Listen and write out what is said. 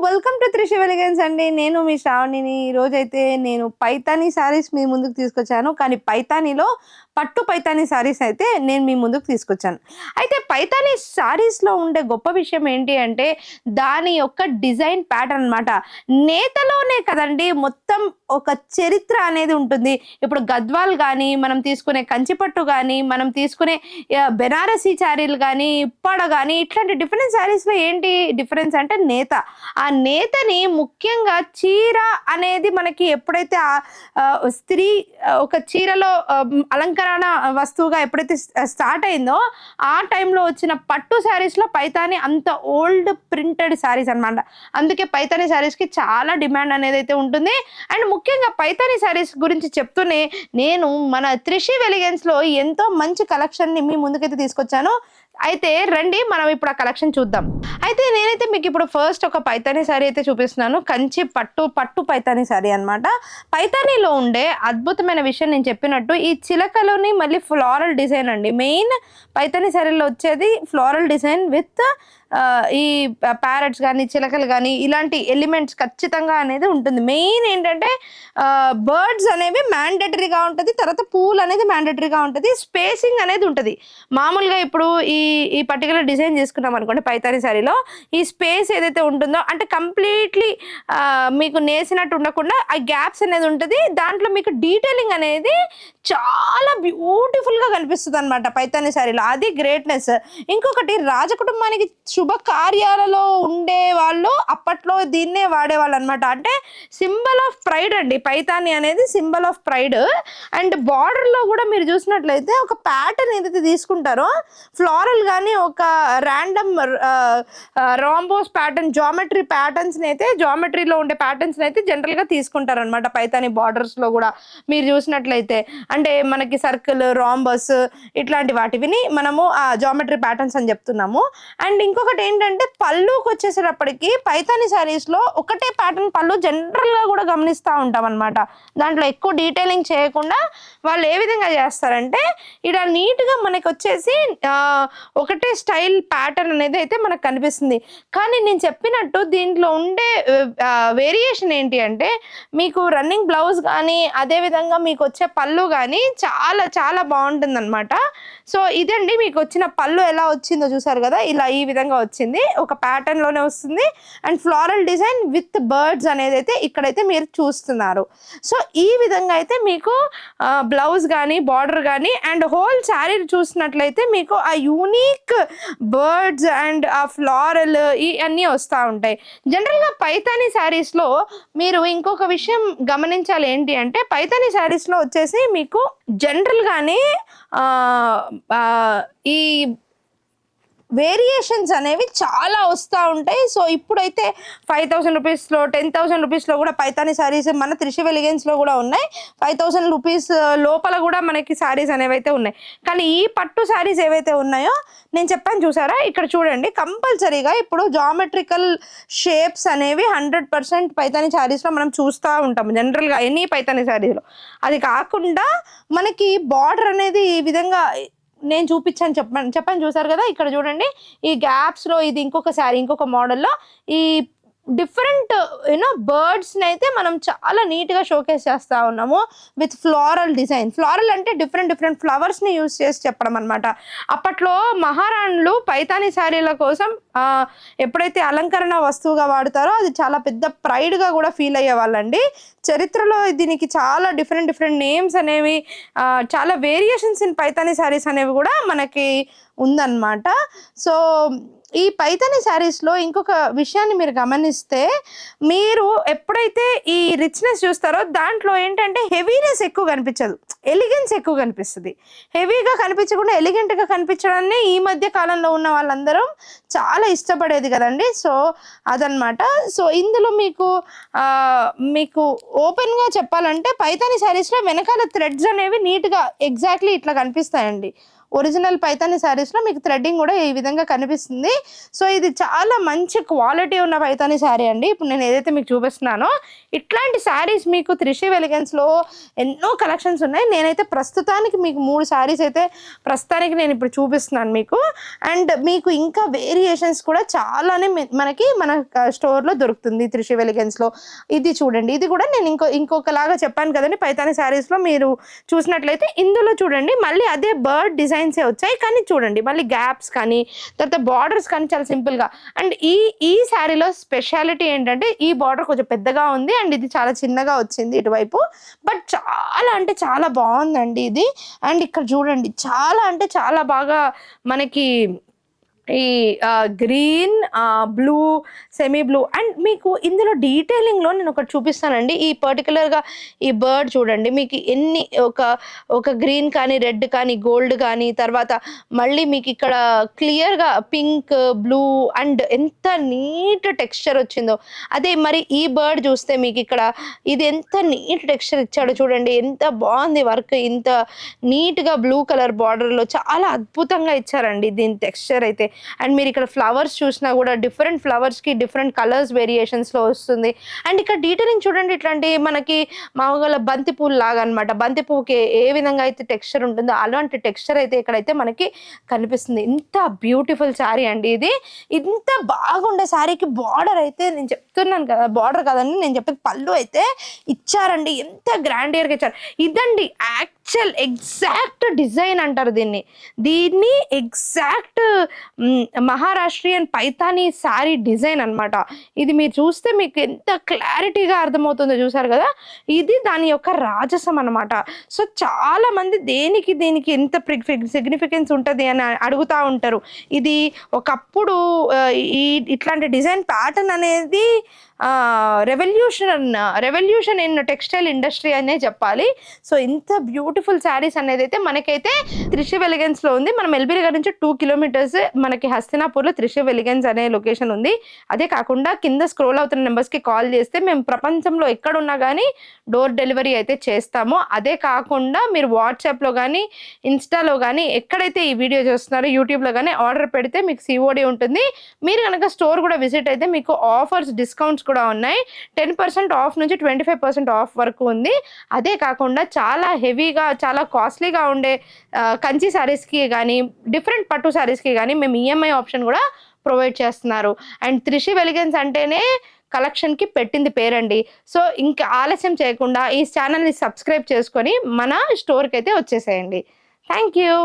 Welcome to Trishi elegance అండి. నేను మీ శ్రావణిని. ఈరోజైతే నేను పైతానీ శారీస్ మీ ముందుకు తీసుకొచ్చాను. కానీ పైతానీలో పట్టు పైతానీ శారీస్ అయితే నేను మీ ముందుకు తీసుకొచ్చాను. అయితే పైతానీ శారీస్లో ఉండే గొప్ప విషయం ఏంటి అంటే దాని యొక్క డిజైన్ ప్యాటర్న్ అనమాట. నేతలోనే కదండి మొత్తం ఒక చరిత్ర అనేది ఉంటుంది. ఇప్పుడు గద్వాల్ కానీ, మనం తీసుకునే కంచిపట్టు కానీ, మనం తీసుకునే బెనారసీ శారీలు కానీ, ఉప్పాడ కానీ, ఇట్లాంటి డిఫరెంట్ శారీస్లో ఏంటి డిఫరెన్స్ అంటే నేత. ఆ నేతని ముఖ్యంగా చీర అనేది మనకి ఎప్పుడైతే స్త్రీ ఒక చీరలో అలంకరణ వస్తువుగా ఎప్పుడైతే స్టార్ట్ అయిందో ఆ టైంలో వచ్చిన పట్టు శారీస్లో పైతానీ అంత ఓల్డ్ ప్రింటెడ్ శారీస్ అనమాట. అందుకే పైతానీ శారీస్కి చాలా డిమాండ్ అనేది అయితే ఉంటుంది. అండ్ ముఖ్యంగా పైతానీ శారీస్ గురించి చెప్తూనే నేను మన త్రిషి ఎలిగెన్స్లో ఎంతో మంచి కలెక్షన్ని మీ ముందుకైతే తీసుకొచ్చాను. అయితే రండి మనం ఇప్పుడు ఆ కలెక్షన్ చూద్దాం. అయితే నేనైతే మీకు ఇప్పుడు ఫస్ట్ ఒక పైతానీ శారీ అయితే చూపిస్తున్నాను. కంచి పట్టు పైతానీ శారీ అనమాట. పైతానీలో ఉండే అద్భుతమైన విషయం నేను చెప్పినట్టు ఈ చిలకలోని మళ్ళీ ఫ్లోరల్ డిజైన్ అండి. మెయిన్ పైతానీ శారీలో వచ్చేది ఫ్లోరల్ డిజైన్ విత్ ఈ ప్యారెట్స్ కానీ చిలకలు కానీ ఇలాంటి ఎలిమెంట్స్ ఖచ్చితంగా అనేది ఉంటుంది. మెయిన్ ఏంటంటే బర్డ్స్ అనేవి మ్యాండేటరీగా ఉంటుంది, తర్వాత పూలు అనేది మ్యాండేటరీగా ఉంటుంది, స్పేసింగ్ అనేది ఉంటుంది. మామూలుగా ఇప్పుడు ఈ పర్టికులర్ డిజైన్ చేసుకున్నాం అనుకోండి పైతానీ శారీలో, ఈ స్పేస్ ఏదైతే ఉంటుందో అంటే కంప్లీట్లీ మీకు నేసినట్టు ఉండకుండా ఆ గ్యాప్స్ అనేది ఉంటుంది. దాంట్లో మీకు డీటెయిలింగ్ అనేది చాలా బ్యూటిఫుల్గా కనిపిస్తుంది అనమాట పైతానీ శారీలో. అది గ్రేట్నెస్. ఇంకొకటి రాజకుటుంబానికి శుభ కార్యాలలో ఉండే వాళ్ళు అప్పట్లో దీన్నే వాడేవాళ్ళు అనమాట. అంటే సింబల్ ఆఫ్ ప్రైడ్ అండి పైతానీ అనేది, సింబల్ ఆఫ్ ప్రైడ్. అండ్ బార్డర్లో కూడా మీరు చూసినట్లయితే ఒక ప్యాటర్న్ ఏదైతే తీసుకుంటారో ఫ్లోరల్ కానీ ఒక ర్యాండమ్ రాంబోస్ ప్యాటర్న్ జామెట్రీ ప్యాటర్న్స్ని అయితే జామెట్రీలో ఉండే ప్యాటర్న్స్ని అయితే జనరల్గా తీసుకుంటారు అనమాట పైతానీ బార్డర్స్లో కూడా మీరు చూసినట్లయితే. అంటే మనకి సర్కిల్, రాంబస్ ఇట్లాంటి వాటివిని మనము ఆ జామెట్రీ ప్యాటర్న్స్ అని చెప్తున్నాము. అండ్ ఇంకొకటి ఏంటంటే పళ్ళుకి వచ్చేసేటప్పటికి పైతానీ శారీస్లో ఒకటే ప్యాటర్న్ పళ్ళు జనరల్గా కూడా గమనిస్తూ ఉంటాం అనమాట. దాంట్లో ఎక్కువ డీటెయిలింగ్ చేయకుండా వాళ్ళు ఏ విధంగా చేస్తారంటే ఇలా నీట్గా మనకి వచ్చేసి ఒకటే స్టైల్ ప్యాటర్న్ అనేది అయితే మనకు కనిపిస్తుంది. కానీ నేను చెప్పినట్టు దీంట్లో ఉండే వేరియేషన్ ఏంటి అంటే మీకు రన్నింగ్ బ్లౌజ్ కానీ అదేవిధంగా మీకు వచ్చే పళ్ళు కానీ చాలా చాలా బాగుంటుంది అనమాట. సో ఇదండి మీకు వచ్చిన పళ్ళు ఎలా వచ్చిందో చూసారు కదా, ఇలా ఈ విధంగా వచ్చింది, ఒక ప్యాటర్న్ లోనే వస్తుంది. And floral design with birds అనేది అయితే ఇక్కడైతే మీరు చూస్తున్నారు. సో ఈ విధంగా అయితే మీకు బ్లౌజ్ కానీ బార్డర్ కానీ అండ్ హోల్ శారీ చూసినట్లయితే మీకు ఆ యూనిక్ బర్డ్స్ అండ్ ఆ ఫ్లోరల్ ఇవన్నీ వస్తూ ఉంటాయి. జనరల్గా పైతానీ శారీస్లో మీరు ఇంకొక విషయం గమనించాలి ఏంటి అంటే పైతానీ శారీస్లో వచ్చేసి మీకు జనరల్గానే ఈ వేరియేషన్స్ అనేవి చాలా వస్తూ ఉంటాయి. సో ఇప్పుడైతే 5,000 రూపీస్లో 10,000 రూపీస్లో కూడా పైతానీ శారీస్ మన త్రిషి ఎలిగెన్స్లో కూడా ఉన్నాయి. 5,000 రూపీస్ లోపల కూడా మనకి శారీస్ అనేవి అయితే ఉన్నాయి. కానీ ఈ పట్టు శారీస్ ఏవైతే ఉన్నాయో నేను చెప్పాను చూసారా, ఇక్కడ చూడండి కంపల్సరీగా ఇప్పుడు జామెట్రికల్ షేప్స్ అనేవి 100% పైతానీ శారీస్లో మనం చూస్తూ ఉంటాము జనరల్గా ఎనీ పైతానీ శారీస్లో. అది కాకుండా మనకి బార్డర్ అనేది ఈ విధంగా నేను చూపించాను చెప్పాను చూసారు కదా, ఇక్కడ చూడండి ఈ గ్యాప్స్లో ఇది ఇంకొక శారీ ఇంకొక మోడల్లో ఈ డిఫరెంట్ బర్డ్స్ని అయితే మనం చాలా నీట్గా షోకేస్ చేస్తూ ఉన్నాము విత్ ఫ్లోరల్ డిజైన్. ఫ్లోరల్ అంటే డిఫరెంట్ ఫ్లవర్స్ని యూజ్ చేసి చెప్పడం అనమాట. అప్పట్లో మహారాణులు పైతానీ శారీల కోసం ఎప్పుడైతే అలంకరణ వస్తువుగా వాడతారో అది చాలా పెద్ద ప్రైడ్గా కూడా ఫీల్ అయ్యేవాళ్ళండి. చరిత్రలో దీనికి చాలా డిఫరెంట్ నేమ్స్ అనేవి చాలా వేరియేషన్స్ ఇన్ పైతానీ శారీస్ అనేవి కూడా మనకి ఉందన్నమాట. సో ఈ పైతానీ శారీస్లో ఇంకొక విషయాన్ని మీరు గమనిస్తే మీరు ఎప్పుడైతే ఈ రిచ్నెస్ చూస్తారో దాంట్లో ఏంటంటే హెవీనెస్ ఎక్కువ కనిపించదు, ఎలిగెన్స్ ఎక్కువ కనిపిస్తుంది. హెవీగా కనిపించకుండా ఎలిగెంట్గా కనిపించడాన్ని ఈ మధ్య కాలంలో ఉన్న వాళ్ళందరూ చాలా ఇష్టపడేది కదండి. సో అదనమాట. సో ఇందులో మీకు ఓపెన్గా చెప్పాలంటే పైతానీ శారీస్లో వెనకాల థ్రెడ్స్ అనేవి నీట్గా ఎగ్జాక్ట్లీ ఇట్లా కనిపిస్తాయండి. ఒరిజినల్ పైతాని శారీస్లో మీకు థ్రెడ్డింగ్ కూడా ఈ విధంగా కనిపిస్తుంది. సో ఇది చాలా మంచి క్వాలిటీ ఉన్న పైతాని శారీ అండి. ఇప్పుడు నేను ఏదైతే మీకు చూపిస్తున్నానో ఇట్లాంటి శారీస్ మీకు త్రిషి ఎలిగెన్స్లో ఎన్నో కలెక్షన్స్ ఉన్నాయి. నేనైతే ప్రస్తుతానికి మీకు 3 శారీస్ అయితే ప్రస్తుతానికి నేను ఇప్పుడు చూపిస్తున్నాను మీకు. అండ్ మీకు ఇంకా వేరియేషన్స్ కూడా చాలానే మనకి మన స్టోర్లో దొరుకుతుంది త్రిషి ఎలిగెన్స్లో. ఇది చూడండి, ఇది కూడా నేను ఇంకొకలాగా చెప్పాను కదండి పైతాని శారీస్లో. మీరు చూసినట్లయితే ఇందులో చూడండి మళ్ళీ అదే బర్డ్ డిజైన్సే వచ్చాయి, కానీ చూడండి మళ్ళీ గ్యాప్స్ కానీ తర్వాత బార్డర్స్ కానీ చాలా సింపుల్గా. అండ్ ఈ శారీలో స్పెషాలిటీ ఏంటంటే ఈ బార్డర్ కొంచెం పెద్దగా ఉంది అండ్ ఇది చాలా చిన్నగా వచ్చింది ఇటువైపు. బట్ చాలా అంటే చాలా బాగుందండి ఇది. అండ్ ఇక్కడ చూడండి చాలా అంటే చాలా బాగా మనకి ఈ green, blue, semi blue and మీకు ఇందులో డీటెయిలింగ్లో నేను ఒకటి చూపిస్తానండి. ఈ పర్టికులర్గా ఈ బర్డ్ చూడండి మీకు ఎన్ని ఒక గ్రీన్ కానీ రెడ్ కానీ గోల్డ్ కానీ తర్వాత మళ్ళీ మీకు ఇక్కడ క్లియర్గా పింక్, బ్లూ అండ్ ఎంత నీట్ టెక్స్చర్ వచ్చిందో. అదే మరి ఈ బర్డ్ చూస్తే మీకు ఇక్కడ ఇది ఎంత నీట్ టెక్స్చర్ ఇచ్చాడో చూడండి, ఎంత బాగుంది వర్క్. ఇంత నీట్గా బ్లూ కలర్ బార్డర్లో చాలా అద్భుతంగా ఇచ్చారండి దీని టెక్స్చర్ అయితే. అండ్ మీరు ఇక్కడ ఫ్లవర్స్ చూసినా కూడా డిఫరెంట్ ఫ్లవర్స్కి డిఫరెంట్ కలర్స్ వేరియేషన్స్లో వస్తుంది. అండ్ ఇక్కడ డీటెయిలింగ్ చూడండి, ఇట్లాంటి మనకి మామూలుగా బంతి పూలు లాగా అనమాట. బంతి పువ్వుకి ఏ విధంగా అయితే టెక్స్చర్ ఉంటుందో అలాంటి టెక్స్చర్ అయితే ఇక్కడైతే మనకి కనిపిస్తుంది. ఇంత బ్యూటిఫుల్ శారీ అండి ఇది. ఇంత బాగుండే శారీకి బార్డర్ అయితే నేను చెప్తున్నాను కదా, బార్డర్ కదండి నేను చెప్పేది, పళ్ళు అయితే ఇచ్చారండి. ఎంత గ్రాండియర్గా ఇచ్చారు. ఇదండి యాక్చువల్ ఎగ్జాక్ట్ డిజైన్ అంటారు దీన్ని ఎగ్జాక్ట్ మహారాష్ట్రియన్ పైతానీ శారీ డిజైన్ అనమాట. ఇది మీరు చూస్తే మీకు ఎంత క్లారిటీగా అర్థమవుతుందో చూసారు కదా, ఇది దాని యొక్క రాజసం అనమాట. సో చాలా మంది దేనికి ఎంత సిగ్నిఫికెన్స్ ఉంటుంది అని అడుగుతూ ఉంటారు. ఇది ఒకప్పుడు ఇట్లాంటి డిజైన్ ప్యాటర్న్ అనేది రెవల్యూషన్ ఇన్ టెక్స్టైల్ ఇండస్ట్రీ అనే చెప్పాలి. సో ఇంత బ్యూటిఫుల్ శారీస్ అనేది అయితే మనకైతే త్రిషి ఎలిగెన్స్లో ఉంది. మనం ఎల్బీ గారి నుంచి 2 కిలోమీటర్స్ మనకి హస్తినాపూర్లో త్రిషి ఎలిగెన్స్ అనే లొకేషన్ ఉంది. అదే కాకుండా కింద స్క్రోల్ అవుతున్న నెంబర్స్కి కాల్ చేస్తే మేము ప్రపంచంలో ఎక్కడున్నా కానీ డోర్ డెలివరీ అయితే చేస్తాము. అదే కాకుండా మీరు వాట్సాప్లో కానీ ఇన్స్టాలో కానీ ఎక్కడైతే ఈ వీడియో చూస్తున్నారో యూట్యూబ్లో కానీ ఆర్డర్ పెడితే మీకు సిఓడి ఉంటుంది. మీరు కనుక స్టోర్ కూడా విజిట్ అయితే మీకు ఆఫర్స్, డిస్కౌంట్స్ కూడా ఉన్నాయి. 10% ఆఫ్ నుంచి 25% ఆఫ్ వరకు ఉంది. అదే కాకుండా చాలా హెవీగా చాలా కాస్ట్లీగా ఉండే కంచి శారీస్కి కానీ డిఫరెంట్ పట్టు శారీస్కి కానీ మేము ఈఎంఐ ఆప్షన్ కూడా ప్రొవైడ్ చేస్తున్నారు. అండ్ త్రిషి ఎలిగెన్స్ అంటేనే కలెక్షన్కి పెట్టింది పేరండి. సో ఇంకా ఆలస్యం చేయకుండా ఈ ఛానల్ని సబ్స్క్రైబ్ చేసుకొని మన స్టోర్కి అయితే వచ్చేసేయండి. Thank you.